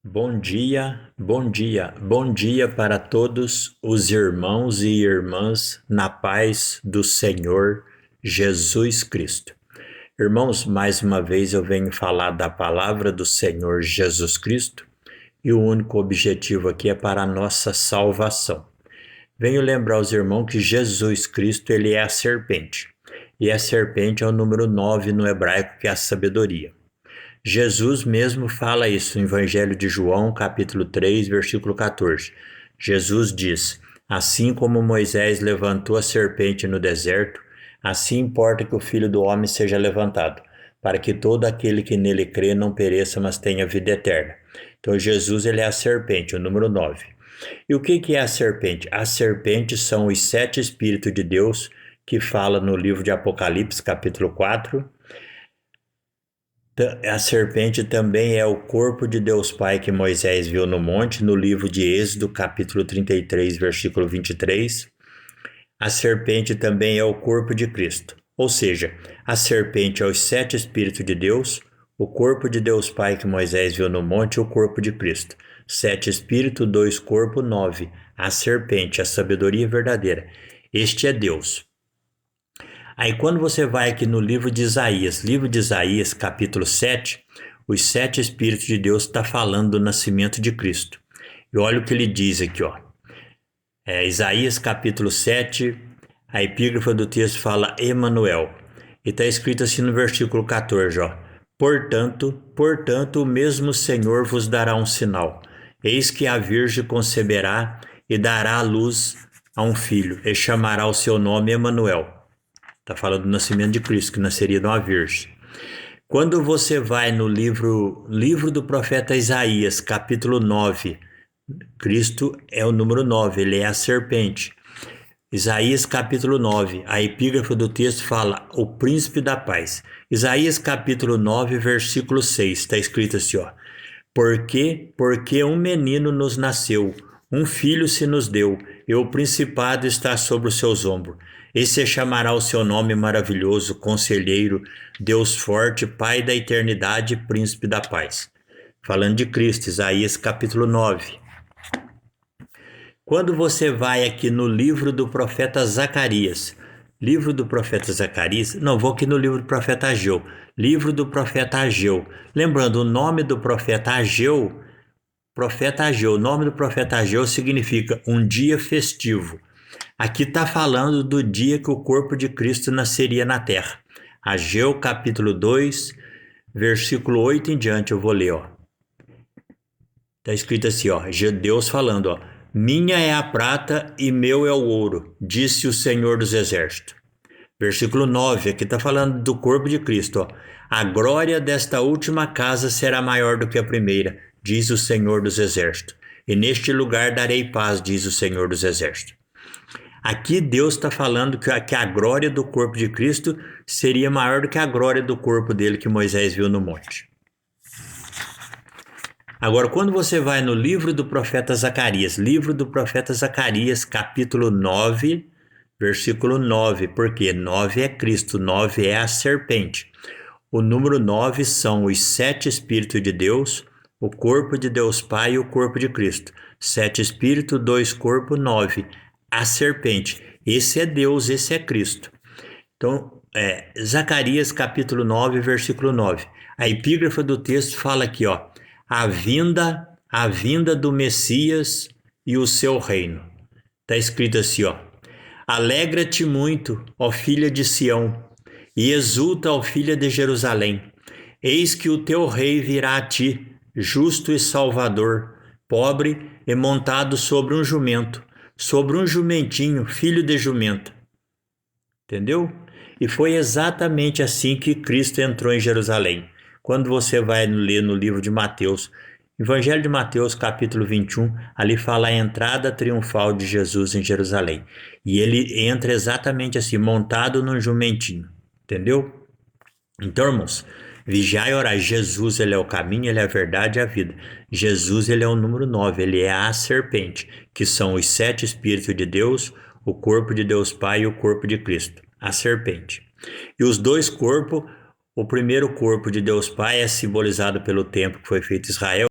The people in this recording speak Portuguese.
Bom dia, bom dia, bom dia para todos os irmãos e irmãs na paz do Senhor Jesus Cristo. Irmãos, mais uma vez eu venho falar da palavra do Senhor Jesus Cristo e o único objetivo aqui é para a nossa salvação. Venho lembrar aos irmãos que Jesus Cristo ele é a serpente e a serpente é o número 9 no hebraico, que é a sabedoria. Jesus mesmo fala isso no Evangelho de João, capítulo 3, versículo 14. Jesus diz: assim como Moisés levantou a serpente no deserto, assim importa que o Filho do Homem seja levantado, para que todo aquele que nele crê não pereça, mas tenha vida eterna. Então Jesus ele é a serpente, o número 9. E o que é a serpente? A serpente são os 7 Espíritos de Deus que fala no livro de Apocalipse, capítulo 4. A serpente também é o corpo de Deus Pai que Moisés viu no monte, no livro de Êxodo, capítulo 33, versículo 23. A serpente também é o corpo de Cristo. Ou seja, a serpente é os 7 Espíritos de Deus, o corpo de Deus Pai que Moisés viu no monte e o corpo de Cristo. 7 Espíritos, 2 corpos, 9. A serpente, a sabedoria verdadeira. Este é Deus. Aí quando você vai aqui no livro de Isaías, capítulo 7, os 7 Espíritos de Deus está falando do nascimento de Cristo. E olha o que ele diz aqui, ó. Isaías capítulo 7, a epígrafe do texto fala Emanuel. E está escrito assim no versículo 14, ó. Portanto, o mesmo Senhor vos dará um sinal. Eis que a Virgem conceberá e dará à luz a um filho, e chamará o seu nome Emanuel. Está falando do nascimento de Cristo, que nasceria de uma virgem. Quando você vai no livro do profeta Isaías, capítulo 9, Cristo é o número 9, ele é a serpente. Isaías capítulo 9, a epígrafe do texto fala o príncipe da paz. Isaías capítulo 9, versículo 6, está escrito assim, ó. Porque um menino nos nasceu, um filho se nos deu, e o principado está sobre os seus ombros. E se chamará o seu nome maravilhoso, Conselheiro, Deus forte, Pai da eternidade, Príncipe da paz. Falando de Cristo, Isaías capítulo 9. Quando você vai aqui no livro do profeta Zacarias, vou aqui no livro do profeta Ageu, lembrando o nome do profeta Ageu, o nome do profeta Ageu significa um dia festivo. Aqui está falando do dia que o corpo de Cristo nasceria na terra. Ageu capítulo 2, versículo 8 em diante, eu vou ler, ó. Está escrito assim, ó, Deus falando, ó. Minha é a prata e meu é o ouro, disse o Senhor dos Exércitos. Versículo 9, aqui está falando do corpo de Cristo, ó. A glória desta última casa será maior do que a primeira, diz o Senhor dos Exércitos. E neste lugar darei paz, diz o Senhor dos Exércitos. Aqui Deus está falando que a glória do corpo de Cristo seria maior do que a glória do corpo dele que Moisés viu no monte. Agora, quando você vai no livro do profeta Zacarias, capítulo 9, versículo 9, porque 9 é Cristo, 9 é a serpente. O número 9 são os 7 Espíritos de Deus, o corpo de Deus Pai e o corpo de Cristo. 7 Espíritos, 2 corpos, 9. A serpente. Esse é Deus, esse é Cristo. Então, Zacarias capítulo 9, versículo 9. A epígrafe do texto fala aqui, ó. A vinda do Messias e o seu reino. Está escrito assim, ó. Alegra-te muito, ó filha de Sião, e exulta, ó filha de Jerusalém. Eis que o teu rei virá a ti, justo e salvador, pobre e montado sobre um jumento, sobre um jumentinho, filho de jumenta. Entendeu? E foi exatamente assim que Cristo entrou em Jerusalém. Quando você vai ler no livro de Mateus, Evangelho de Mateus, capítulo 21, ali fala a entrada triunfal de Jesus em Jerusalém. E ele entra exatamente assim, montado num jumentinho. Entendeu? Então, irmãos, vigiai e orai. Jesus, ele é o caminho, ele é a verdade e a vida. Jesus, ele é o número 9, ele é a serpente, que são os 7 Espíritos de Deus, o corpo de Deus Pai e o corpo de Cristo, a serpente. E os 2 corpos, o primeiro corpo de Deus Pai é simbolizado pelo templo que foi feito em Israel,